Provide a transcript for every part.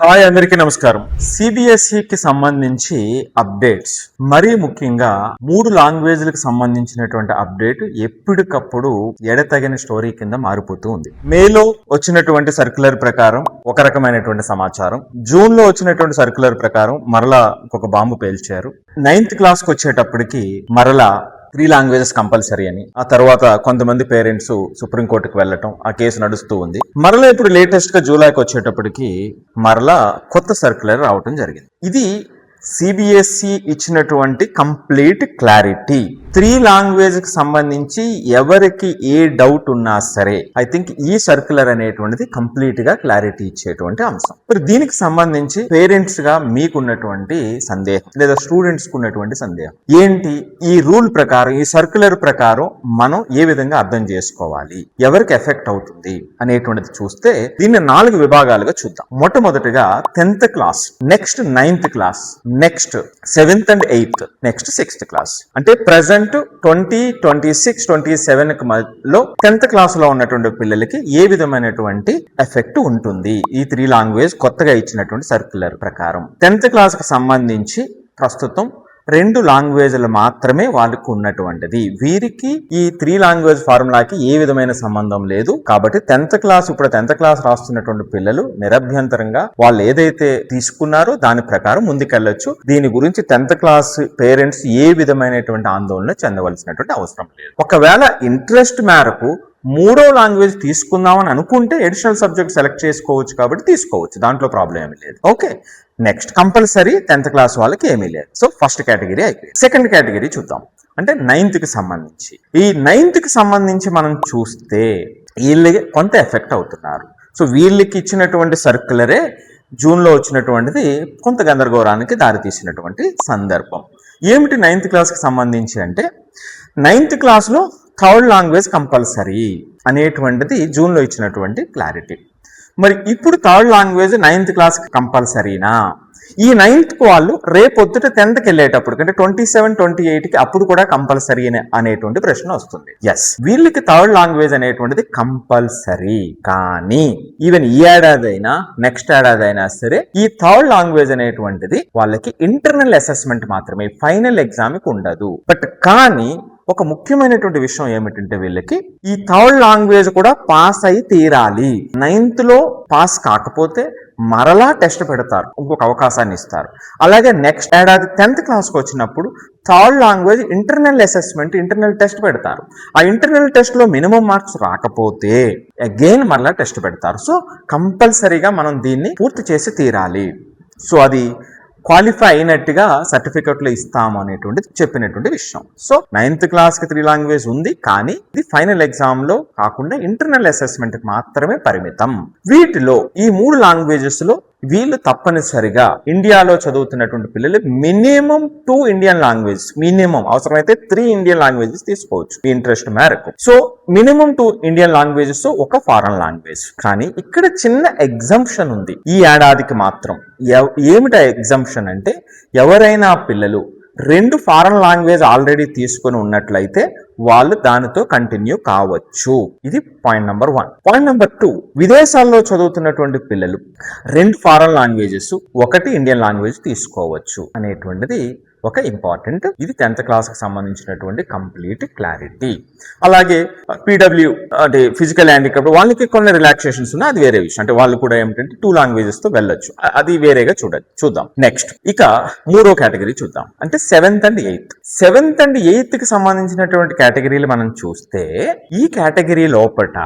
Hi అందరికీ నమస్కారం. సిబిఎస్ఈకి సంబంధించి అప్డేట్స్, మరీ ముఖ్యంగా 3 లాంగ్వేజ్లకు సంబంధించినటువంటి అప్డేట్ ఎప్పటికప్పుడు ఎడతగిన స్టోరీ కింద మారిపోతూ ఉంది. మేలో వచ్చినటువంటి సర్క్యులర్ ప్రకారం ఒక రకమైనటువంటి సమాచారం, జూన్ లో వచ్చినటువంటి సర్క్యులర్ ప్రకారం మరలా ఒక బాంబు పేల్చారు. 9th క్లాస్ కి వచ్చేటప్పటికి మరలా 3 లాంగ్వేజెస్ కంపల్సరీ అని, ఆ తర్వాత కొంతమంది పేరెంట్స్ సుప్రీంకోర్టుకు వెళ్ళటం, ఆ కేసు నడుస్తూ ఉంది. మరలా ఇప్పుడు లేటెస్ట్ గా జూలైకి వచ్చేటప్పటికి మరలా కొత్త సర్క్యులర్ రావటం జరిగింది. ఇది సిబిఎస్ఈ ఇచ్చినటువంటి కంప్లీట్ క్లారిటీ. 3 లాంగ్వేజ్ కి సంబంధించి ఎవరికి ఏ డౌట్ ఉన్నా సరే ఐ థింక్ ఈ సర్క్యులర్ అనేటువంటిది కంప్లీట్ గా క్లారిటీ ఇచ్చేటువంటి అంశం. మరి దీనికి సంబంధించి పేరెంట్స్ గా మీకున్నటువంటి సందేహం లేదా స్టూడెంట్స్ కు ఉన్నటువంటి సందేహం ఏంటి? ఈ రూల్ ప్రకారం, ఈ సర్క్యులర్ ప్రకారం మనం ఏ విధంగా అర్థం చేసుకోవాలి, ఎవరికి ఎఫెక్ట్ అవుతుంది అనేటువంటిది చూస్తే దీన్ని 4 విభాగాలుగా చూద్దాం. మొట్టమొదటిగా 10th class, next 9th class, next 7th and 8th, next 6th class. అంటే ప్రెసెంట్ 2026, 27 లో 10th క్లాస్ లో ఉన్నటువంటి పిల్లలకి ఏ విధమైనటువంటి ఎఫెక్ట్ ఉంటుంది ఈ 3 లాంగ్వేజ్ కొత్తగా ఇచ్చినటువంటి సర్క్యులర్ ప్రకారం. 10th క్లాస్ కి సంబంధించి ప్రస్తుతం 2 లాంగ్వేజ్లు మాత్రమే వాళ్ళకు ఉన్నటువంటిది. వీరికి ఈ 3 లాంగ్వేజ్ ఫార్ములాకి ఏ విధమైన సంబంధం లేదు. కాబట్టి 10th క్లాస్, ఇప్పుడు 10th క్లాస్ రాస్తున్నటువంటి పిల్లలు నిరభ్యంతరంగా వాళ్ళు ఏదైతే తీసుకున్నారో దాని ప్రకారం ముందుకెళ్లొచ్చు. దీని గురించి 10th క్లాస్ పేరెంట్స్ ఏ విధమైనటువంటి ఆందోళన చెందవలసినటువంటి అవసరం లేదు. ఒకవేళ ఇంట్రెస్ట్ మేరకు 3వ లాంగ్వేజ్ తీసుకుందామని అనుకుంటే అడిషనల్ సబ్జెక్ట్ సెలెక్ట్ చేసుకోవచ్చు, కాబట్టి తీసుకోవచ్చు, దాంట్లో ప్రాబ్లం ఏమీ లేదు. Okay, next compulsory 10th class వాళ్ళకి ఏమీ లేదు. సో ఫస్ట్ కేటగిరీ అయిపోయింది. సెకండ్ కేటగిరీ చూద్దాం. అంటే 9th కి సంబంధించి, ఈ 9th కి సంబంధించి మనం చూస్తే వీళ్ళకి కొంత ఎఫెక్ట్ అవుతున్నారు. సో వీళ్ళకి ఇచ్చినటువంటి సర్క్యులరే జూన్ లో వచ్చినటువంటిది కొంత గందరగోళానికి దారితీసినటువంటి సందర్భం. ఏమిటి 9th క్లాస్ కి సంబంధించి అంటే, 9th క్లాస్ లో 3rd లాంగ్వేజ్ కంపల్సరీ అనేటువంటిది జూన్ లో ఇచ్చినటువంటి క్లారిటీ. మరి ఇప్పుడు 3rd లాంగ్వేజ్ 9th క్లాస్ కంపల్సరీనా? ఈ 9th కు వాళ్ళు రేపొద్దుట 10th కి వెళ్ళేటప్పుడు అంటే 27, 28 కి అప్పుడు కూడా కంపల్సరీ అనేటువంటి ప్రశ్న వస్తుంది. ఎస్, వీళ్ళకి 3rd లాంగ్వేజ్ అనేటువంటిది కంపల్సరీ. కానీ ఈవెన్ ఈ ఏడాది అయినా నెక్స్ట్ ఏడాది అయినా సరే ఈ 3rd లాంగ్వేజ్ అనేటువంటిది వాళ్ళకి ఇంటర్నల్ అసెస్మెంట్ మాత్రమే, ఫైనల్ ఎగ్జామ్ కి ఉండదు. బట్ కానీ ఒక ముఖ్యమైనటువంటి విషయం ఏమిటంటే, వీళ్ళకి ఈ 3rd లాంగ్వేజ్ కూడా పాస్ అయి తీరాలి. 9th లో పాస్ కాకపోతే మరలా టెస్ట్ పెడతారు, ఇంకొక అవకాశాన్ని ఇస్తారు. అలాగే నెక్స్ట్ ఏడాది 10th క్లాస్కి వచ్చినప్పుడు 3rd language internal assessment, internal test పెడతారు. ఆ ఇంటర్నల్ టెస్ట్ లో మినిమం మార్క్స్ రాకపోతే అగైన్ మరలా టెస్ట్ పెడతారు. సో కంపల్సరీగా మనం దీన్ని పూర్తి చేసి తీరాలి. సో అది క్వాలిఫై అయినట్టుగా సర్టిఫికెట్లు ఇస్తాము అనేటువంటిది చెప్పినటువంటి విషయం. సో 9th క్లాస్ కి 3 లాంగ్వేజ్ ఉంది, కానీ ఇది ఫైనల్ ఎగ్జామ్ లో కాకుండా ఇంటర్నల్ అసెస్మెంట్ కి మాత్రమే పరిమితం. వీటిలో ఈ 3 లాంగ్వేజెస్ లో వీళ్ళు తప్పనిసరిగా ఇండియాలో చదువుతున్నటువంటి పిల్లలు మినిమం 2 ఇండియన్ లాంగ్వేజ్, మినిమం అవసరమైతే 3 ఇండియన్ లాంగ్వేజెస్ తీసుకోవచ్చు మీ ఇంట్రెస్ట్ మేరకు. సో మినిమం 2 ఇండియన్ లాంగ్వేజెస్, ఒక ఫారెన్ లాంగ్వేజ్. కానీ ఇక్కడ చిన్న ఎగ్జంప్షన్ ఉంది ఈ ఏడాదికి మాత్రం. ఏమిటా ఎగ్జంప్షన్ అంటే, ఎవరైనా పిల్లలు 2 ఫారెన్ లాంగ్వేజ్ ఆల్రెడీ తీసుకుని ఉన్నట్లయితే వాళ్ళు దానితో కంటిన్యూ కావచ్చు. ఇది పాయింట్ నెంబర్ 1. పాయింట్ నెంబర్ 2, విదేశాల్లో చదువుతున్నటువంటి పిల్లలు 2 ఫారెన్ లాంగ్వేజెస్, 1 ఇండియన్ లాంగ్వేజ్ తీసుకోవచ్చు అనేటువంటిది ఒక ఇంపార్టెంట్. ఇది 10th క్లాస్ కి సంబంధించినటువంటి కంప్లీట్ క్లారిటీ. అలాగే పీడబ్ల్యూ అంటే ఫిజికల్ హ్యాండిక్యాప్ వాళ్ళకి కొన్ని రిలాక్సేషన్స్ ఉన్నాయి, అది వేరే విషయం. అంటే వాళ్ళు కూడా ఏమిటంటే 2 లాంగ్వేజెస్ తో వెళ్ళొచ్చు, అది వేరేగా చూద్దాం. నెక్స్ట్ ఇక 3వ కేటగిరీ చూద్దాం. అంటే 7th and 8th. 7th and 8th కి సంబంధించినటువంటి కేటగిరీలు మనం చూస్తే, ఈ కేటగిరీ లోపల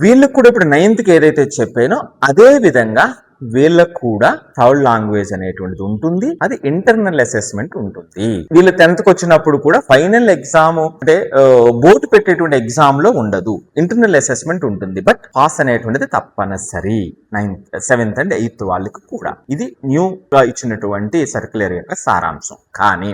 వీళ్ళకు కూడా ఇప్పుడు 9th కి ఏదైతే చెప్పానో అదే విధంగా వీళ్ళకు కూడా 3rd లాంగ్వేజ్ అనేటువంటిది ఉంటుంది. అది ఇంటర్నల్ అసెస్మెంట్ ఉంటుంది. వీళ్ళు 10th కి వచ్చినప్పుడు కూడా ఫైనల్ ఎగ్జామ్ అంటే బోర్డు పెట్టేటువంటి ఎగ్జామ్ లో ఉండదు, ఇంటర్నల్ అసెస్మెంట్ ఉంటుంది. బట్ పాస్ అనేటువంటిది తప్పనిసరి 7th and 8th వాళ్ళకి కూడా. ఇది న్యూ గా ఇచ్చినటువంటి సర్క్యులర్ యొక్క సారాంశం. కానీ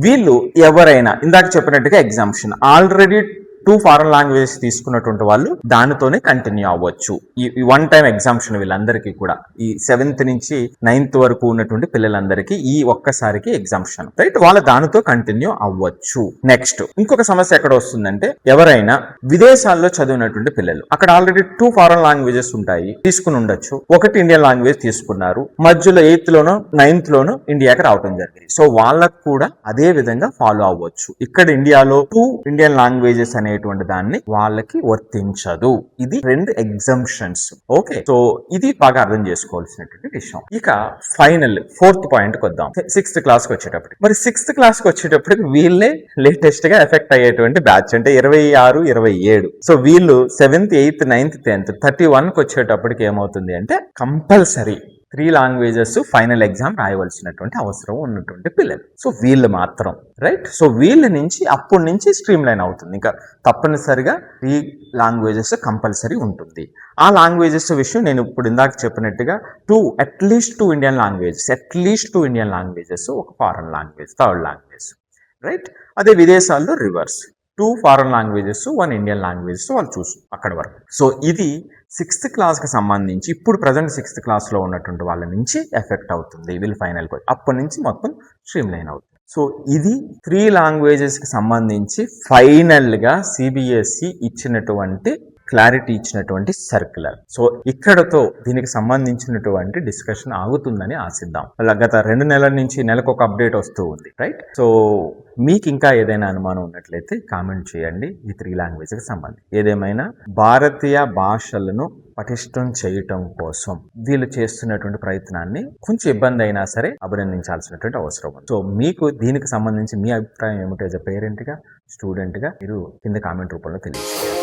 వీళ్ళు ఎవరైనా ఇందాక చెప్పినట్టుగా ఎగ్జామ్షన్ ఆల్రెడీ 2 ఫారెన్ లాంగ్వేజెస్ తీసుకున్నటువంటి వాళ్ళు దానితోనే కంటిన్యూ అవ్వచ్చు. ఈ వన్ టైం ఎగ్జామ్షన్ వీళ్ళందరికీ కూడా ఈ 7th నుంచి 9th వరకు ఉన్నటువంటి పిల్లలందరికీ ఈ ఒక్కసారికి ఎగ్జామ్షన్, రైట్? వాళ్ళ దానితో కంటిన్యూ అవ్వచ్చు. నెక్స్ట్ ఇంకొక సమస్య ఎక్కడ వస్తుందంటే, ఎవరైనా విదేశాల్లో చదివినటువంటి పిల్లలు, అక్కడ ఆల్రెడీ 2 ఫారెన్ లాంగ్వేజెస్ ఉంటాయి, తీసుకుని ఉండొచ్చు. ఒకటి ఇండియన్ లాంగ్వేజ్ తీసుకున్నారు, మధ్యలో 8th లోనో 9th లోనో ఇండియాకి రావడం జరిగింది. సో వాళ్ళకు కూడా అదే విధంగా ఫాలో అవ్వచ్చు. ఇక్కడ ఇండియాలో 2 ఇండియన్ లాంగ్వేజెస్ అనేటువంటి దాన్ని వాళ్ళకి వర్తించదు. ఇది 2 ఎగ్జంప్షన్స్. ఓకే, సో ఇది బాగా అర్థం చేసుకోవాల్సినటువంటి విషయం. ఇక ఫైనల్ 4th పాయింట్ కి వద్దాం. 6th క్లాస్ కి వచ్చేటప్పుడు, మరి 6th క్లాస్ కి వచ్చేటప్పటికి వీళ్ళే లేటెస్ట్ గా ఎఫెక్ట్ అయ్యేటువంటి బ్యాచ్, అంటే 26, 27. సో వీళ్ళు 7th, 8th, 9th, 10th, 31 కి వచ్చేటప్పటికి ఏమవుతుంది అంటే, కంపల్సరీ 3 లాంగ్వేజెస్ ఫైనల్ ఎగ్జామ్ రాయవలసినటువంటి అవసరం ఉన్నటువంటి పిల్లలు. సో వీళ్ళు మాత్రం, రైట్? సో వీళ్ళ నుంచి అప్పటి నుంచి స్ట్రీమ్ లైన్ అవుతుంది. ఇంకా తప్పనిసరిగా 3 లాంగ్వేజెస్ కంపల్సరీ ఉంటుంది. ఆ లాంగ్వేజెస్ విషయం నేను ఇప్పుడు ఇందాక చెప్పినట్టుగా అట్లీస్ట్ 2 ఇండియన్ లాంగ్వేజెస్, ఒక foreign language, third language, right? అదే విదేశాల్లో reverse, 2 foreign languages, 1 Indian languages వాళ్ళు చూసు అక్కడి వరకు. సో ఇది 6th క్లాస్కి సంబంధించి ఇప్పుడు ప్రజెంట్ 6th క్లాస్లో ఉన్నటువంటి వాళ్ళ నుంచి ఎఫెక్ట్ అవుతుంది. వీళ్ళు ఫైనల్కి అప్పటి నుంచి మొత్తం స్ట్రీమ్ లైన్ అవుతుంది. సో ఇది 3 లాంగ్వేజెస్కి సంబంధించి ఫైనల్గా సిబిఎస్ఈ ఇచ్చినటువంటి క్లారిటీ ఇచ్చినటువంటి సర్క్యులర్. సో ఇక్కడతో దీనికి సంబంధించినటువంటి డిస్కషన్ ఆగుతుందని ఆశిద్దాం. గత 2 నెలల నుంచి నెలకు ఒక అప్డేట్ వస్తూ ఉంది, రైట్? సో మీకు ఇంకా ఏదైనా అనుమానం ఉన్నట్లయితే కామెంట్ చేయండి ఈ 3 లాంగ్వేజ్కి సంబంధించి. ఏదేమైనా భారతీయ భాషలను పటిష్టం చేయటం కోసం వీళ్ళు చేస్తున్నటువంటి ప్రయత్నాన్ని కొంచెం ఇబ్బంది అయినా సరే అభినందించాల్సినటువంటి అవసరం ఉంది. సో మీకు దీనికి సంబంధించి మీ అభిప్రాయం ఏమిటో, పేరెంట్గా, స్టూడెంట్గా మీరు కింద కామెంట్ రూపంలో తెలియజేయండి.